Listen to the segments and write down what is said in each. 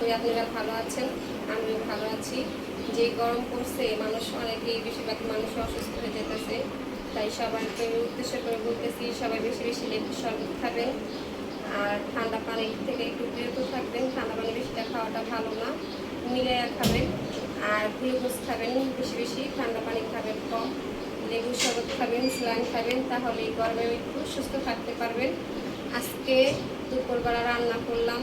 করি আপনারা ভালো আছেন, আমিও ভালো আছি। যে গরম পড়ছে মানুষ অনেকেই বেশিরভাগ মানুষ অসুস্থ হয়ে যেতেছে, তাই সবাইকে উদ্দেশ্য করে বলতেছি সবাই বেশি বেশি লেবু শরবত খাবেন আর ঠান্ডা পানি থেকে একটু বিরত থাকবেন। ঠান্ডা পানি বেশিটা খাওয়াটা ভালো না, মিলাইয়া খাবেন। আর গ্লুকোজ খাবেন বেশি বেশি, ঠান্ডা পানি খাবেন কম, লেবু শরবত খাবেন, স্যালাইন খাবেন, তাহলে এই গরমে একটু সুস্থ থাকতে পারবেন। আজকে দুপুরবেলা রান্না করলাম,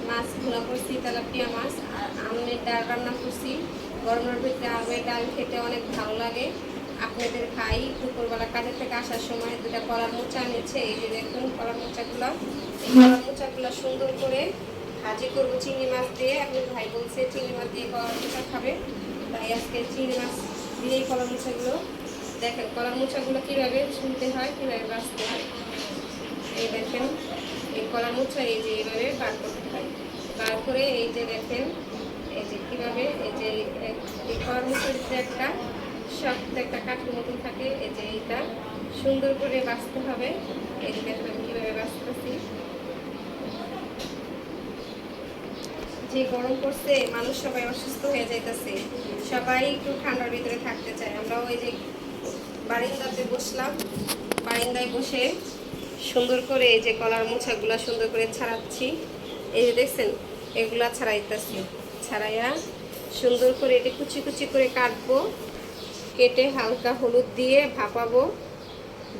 মাছ ভুনা করছি, তেলাপিয়া মাছ, আর আমের ডাল রান্না করছি। গরমের ভিতরে আমের ডাল খেতে অনেক ভালো লাগে। আপনাদের ভাই দুপুরবেলা কাজের থেকে আসার সময় দুটা কলার মোচা এনেছে। এই যে দেখুন কলার মোচাগুলো, এই কলার মোচাগুলো সুন্দর করে ভাজি করবো চিংড়ি মাছ দিয়ে। আপনার ভাই বলছে চিংড়ি মাছ দিয়ে কলার মোচা খাবে, তাই আজকে চিংড়ি মাছ দিয়েই কলার মোচাগুলো। দেখেন কলার মোচাগুলো কীভাবে শুনতে হয়, কীভাবে বাঁচতে হয়। এই দেখেন এই কলার মোচা এই যে এইভাবে বার করতে হয়। বার করে এই যে দেখেন এই যে কীভাবে এই যে এই কলার মোচার যে একটা শক্ত একটা কাঠের মতন থাকে, এই যে এইটা সুন্দর করে বাছতে হবে। এই যে দেখেন আমি কীভাবে বাছতেছি। যে গরম পড়ছে মানুষ সবাই অসুস্থ হয়ে যাইতেছে, সবাই একটু ঠান্ডার ভিতরে থাকতে চায়। আমরা ওই যে বারিন্দাতে বসলাম, বারিন্দায় বসে সুন্দর করে এই যে কলার মোচাগুলো সুন্দর করে ছাড়াচ্ছি। এই যে দেখছেন এগুলা ছাড়াইতেছি, ছাড়াইয়া সুন্দর করে এটা কুচি কুচি করে কাটবো, কেটে হালকা হলুদ দিয়ে ভাপাবো,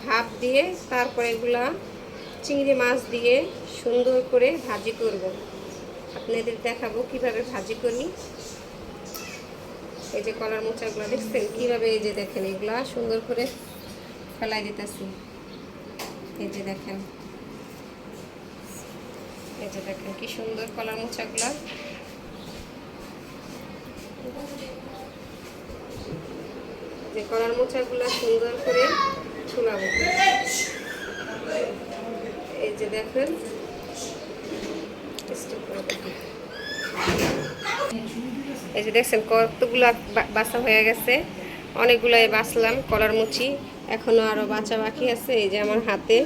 ভাপ দিয়ে তারপরে এগুলা চিংড়ি মাছ দিয়ে সুন্দর করে ভাজি করব। আপনাদের দেখাবো কিভাবে ভাজি করি। এই যে কলার মোচাগুলো দেখছেন কীভাবে, এই যে দেখেন এগুলা সুন্দর করে ফেলাই দিতেছি। এই যে দেখেন, এই যে দেখেন কি সুন্দর কলার মোচাগুলা। যে কলার মোচাগুলা সুন্দর করে ছুলাবো। এই যে দেখেন এই যে দেখছেন কতগুলা বাছা হয়ে গেছে, অনেকগুলাই বাছলাম কলার মুচি, এখনো আরো বাছা বাকি আছে। এই যে আমার হাতে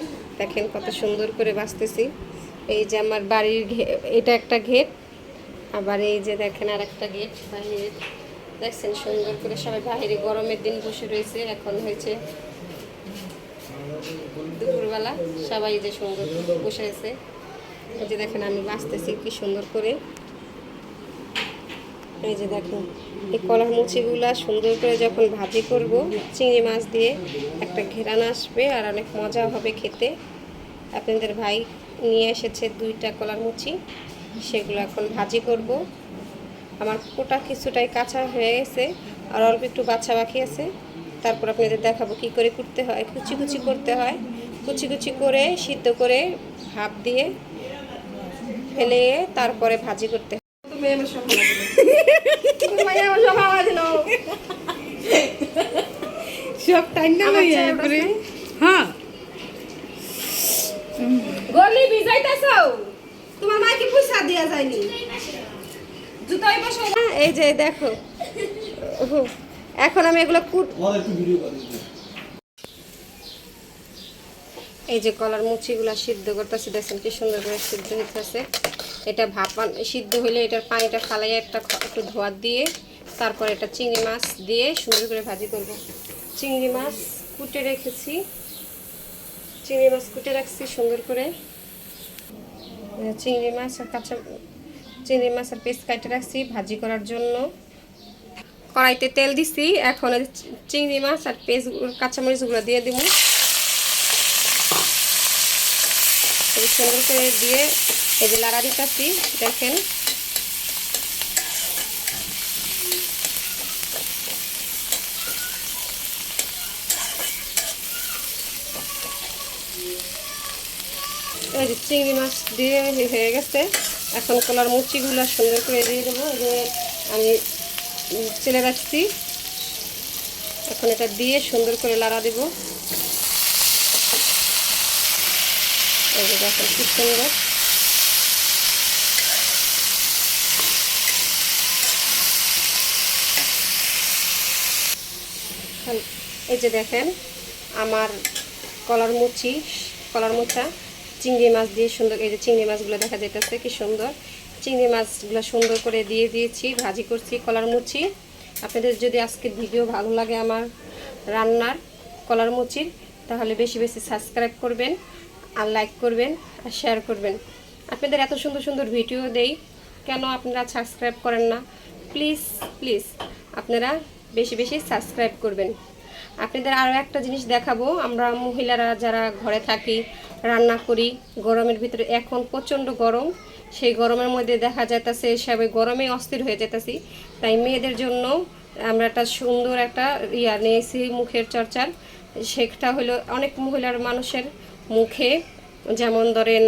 দেখেন কত সুন্দর করে বাছতেছি। এই যে আমার বাড়ির এটা একটা গেট, আবার এই যে দেখেন আর একটা গেট বাইরে দেখছেন সুন্দর করে সবাই বাইরে গরমের দিন বসে রয়েছে। এখন হয়েছে দুপুরবেলা, সবাই যে সুন্দর বসে আছে। এই যে দেখেন আমি বাছতেছি কি সুন্দর করে। এই যে দেখেন এই কলার মুচিগুলা সুন্দর করে যখন ভাজি করব চিংড়ি মাছ দিয়ে, একটা ঘেরান আসবে আর অনেক মজা হবে খেতে। আপনাদের ভাই নিয়ে এসেছে 2টা কলার মুচি, সেগুলো এখন ভাজি করব। আমার কোটা কিছুটাই কাঁচা হয়ে গেছে আর অল্প একটু বাছা বাকি আছে। তারপর আপনাদের দেখাবো কি করে করতে হয়। কুচি কুচি করতে হয়, কুচি কুচি করে সিদ্ধ করে ভাপ দিয়ে ফেলে তারপরে ভাজি করতে হয়। সব টাইম না করে হ্যাঁ গলি ভিজাইতাছো, তোমার মা কি পয়সা দেয়া যায়নি? জুতাই বসো। এই যে দেখো এখন আমি এগুলো এই যে কলার মুচিগুলো সিদ্ধ করতেছি, দেখছেন কি সুন্দর করে সিদ্ধ হইতেছে। এটা ভাপা সিদ্ধ হইলে এটার পানিটা ফালাইয়া একটু ধোয়া দিয়ে তারপর এটা চিংড়ি মাছ দিয়ে সুন্দর করে ভাজি করব। চিংড়ি মাছ কুটে রেখেছি, চিংড়ি মাছ কুটে রাখছি সুন্দর করে। চিংড়ি মাছ আর চিংড়ি মাছ আর পিস কাটে রাখছি ভাজি করার জন্য। কড়াইতে তেল দিছি, এখন চিংড়ি মাছ আর পেঁয়াজ কাঁচামরিচগুলো দিয়ে দিব। সুন্দর করে দিয়ে এই যে লাড়া দিতেছি দেখেন। এই যে চিংড়ি মাছ দিয়ে হয়ে গেছে, এখন কলার মুচিগুলো সুন্দর করে দিয়ে দেবো। যে আমি চেলে রাখছি, এখন এটা দিয়ে সুন্দর করে লাড়া দেব। এই যে দেখেন কি সুন্দর। এই যে দেখেন আমার কলার মোচা চিংড়ি মাছ দিয়ে সুন্দর, এই যে চিংড়ি মাছগুলো দেখা যাইতেছে কি সুন্দর, চিংড়ি মাছগুলো সুন্দর করে দিয়ে দিয়েছি, ভাজি করছি কলার মুচি। আপনাদের যদি আজকের ভিডিও ভালো লাগে আমার রান্নার কলার মুচির, তাহলে বেশি বেশি সাবস্ক্রাইব করবেন আর লাইক করবেন আর শেয়ার করবেন। আপনাদের এত সুন্দর সুন্দর ভিডিও দেই, কেন আপনারা সাবস্ক্রাইব করেন না? প্লিজ প্লিজ আপনারা বেশি বেশি সাবস্ক্রাইব করবেন। আপনাদের আরও একটা জিনিস দেখাবো, আমরা মহিলারা যারা ঘরে থাকি, রান্না করি, গরমের ভিতরে এখন প্রচণ্ড গরম, সেই গরমের মধ্যে দেখা যাইতেছে সবাই গরমে অস্থির হয়ে যেতেছি। তাই মেয়েদের জন্য আমরা একটা সুন্দর একটা নিয়েছি মুখের চর্চার। সেটা হলো অনেক মহিলার মানুষের মুখে যেমন ধরেন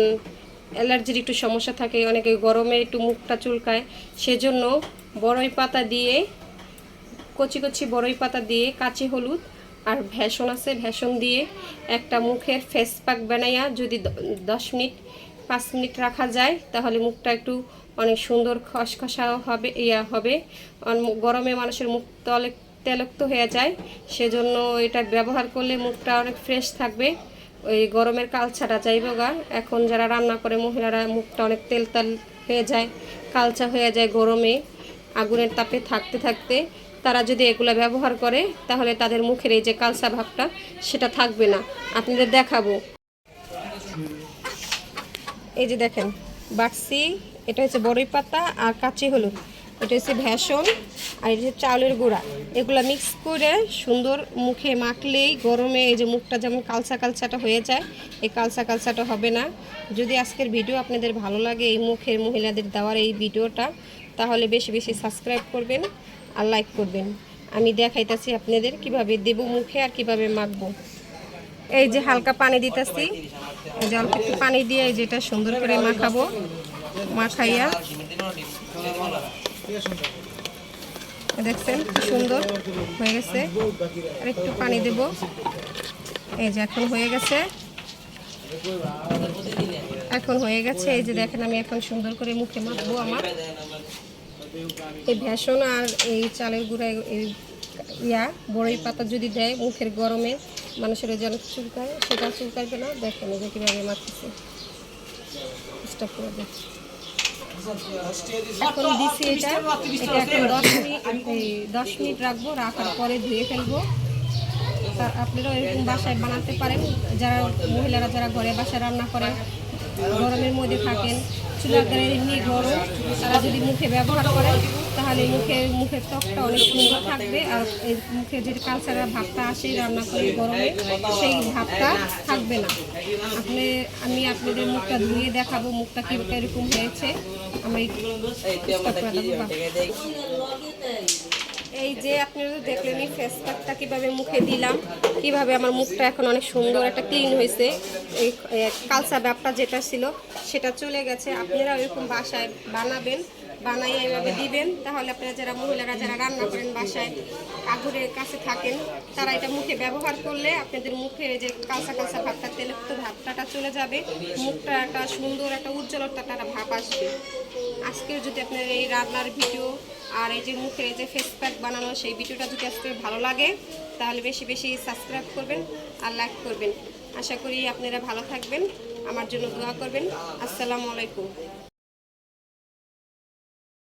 অ্যালার্জির একটু সমস্যা থাকে, অনেকে গরমে একটু মুখটা চুলকায়, সেজন্য বড়ই পাতা দিয়ে, কচি কচি বড়ই পাতা দিয়ে কাঁচি হলুদ আর ভেষণ আছে, ভেষণ দিয়ে একটা মুখের ফেস প্যাক বানাইয়া যদি 10 মিনিট 5 মিনিট রাখা যায়, তাহলে মুখটা একটু অনেক সুন্দর খসখসা হবে, হবে। গরমে মানুষের মুখ অনেক তেলক্ত হয়ে যায়, সেজন্য এটা ব্যবহার করলে মুখটা অনেক ফ্রেশ থাকবে, ওই গরমের কালচাটা যাইব গা। এখন যারা রান্না করে মহিলারা মুখটা অনেক তেল তেল হয়ে যায়, কালচা হয়ে যায় গরমে আগুনের তাপে থাকতে থাকতে, তারা যদি এগুলো ব্যবহার করে তাহলে তাদের মুখের এই যে কালচা ভাবটা সেটা থাকবে না। আপনাদের দেখাবো, এই যে দেখেন বাক্সি, এটা হচ্ছে বড়ই পাতা আর কাঁচি হলুদ, এটা হচ্ছে ভেষণ আর এটা হচ্ছে চাউলের গুঁড়া, এগুলো মিক্স করে সুন্দর মুখে মাখলেই গরমে এই যে মুখটা যেমন কালচা কালচাটা হয়ে যায়, এই কালচা কালচাটা হবে না। যদি আজকের ভিডিও আপনাদের ভালো লাগে, এই মুখের মহিলাদের দেওয়ার এই ভিডিওটা, তাহলে বেশি বেশি সাবস্ক্রাইব করবেন আর লাইক করবেন। আমি দেখাইতেছি আপনাদের কিভাবে দেব মুখে আর কিভাবে মাখবো। এই যে হালকা পানি দিতেছি, এই যে অল্প একটু পানি দিয়ে এই যেটা সুন্দর করে মাখাবো, মাখাইয়া দেখছেন কি সুন্দর হয়ে গেছে। আর একটু পানি দেব, এই যে এখন হয়ে গেছে, এখন হয়ে গেছে। এই যে দেখেন আমি এখন সুন্দর করে মুখে মাখবো। আমার এই ভেষণ আর এই চালের গুঁড়া, এই বড়ই পাতা যদি দেয় মুখের গরমে মানুষের যেন চুলকায়, সেটা চুলকাইবে না। দেখেন যে কীভাবে মাখতেছে, স্টপ করে দিচ্ছি। এখন দিচ্ছি এটা এখন 10 মিনিট রাখবো, রাখার পরে ধুয়ে ফেলবো। তা আপনারাও এরকম বাসায় বানাতে পারেন, যারা মহিলারা যারা ঘরে বাসায় রান্না করেন, গরমের মধ্যে থাকেন, চুলার গায়ে এমনি গরম, তারা যদি মুখে ব্যবহার করেন তাহলে মুখের ত্বকটা অনেক সুন্দর থাকবে। আর এই মুখে যে কালচারের ভাবটা আসে রান্না করে গরমে, সেই ভাবটা থাকবে না। আমি আপনাদের মুখটা ধুয়ে দেখাবো মুখটা কীরকম হয়েছে। আমি এই যে আপনারা দেখলেন ফেস প্যাকটা কীভাবে মুখে দিলাম, কিভাবে আমার মুখটা এখন অনেক সুন্দর একটা ক্লিন হয়েছে। এই কালচা ভাবটা যেটা ছিল সেটা চলে গেছে। আপনারা এরকম বাসায় বানাবেন, বানাইয়া এইভাবে দিবেন, তাহলে আপনারা যারা মহিলারা যারা রান্না করেন বাসায় আগুনের কাছে থাকেন, তারা এটা মুখে ব্যবহার করলে আপনাদের মুখে যে কাঁচা কাঁচা ভাবটা, তেলুক্ত ভাবটা চলে যাবে, মুখটা একটা সুন্দর একটা উজ্জ্বলতা একটা ভাব আসবে। আজকের যদি আপনার এই রান্নার ভিডিও আর এই যে মুখের এই যে ফেস প্যাক বানানো সেই ভিডিওটা যদি আজকে ভালো লাগে, তাহলে বেশি বেশি সাবস্ক্রাইব করবেন আর লাইক করবেন। আশা করি আপনারা ভালো থাকবেন, আমার জন্য দোয়া করবেন। আসসালামু আলাইকুম।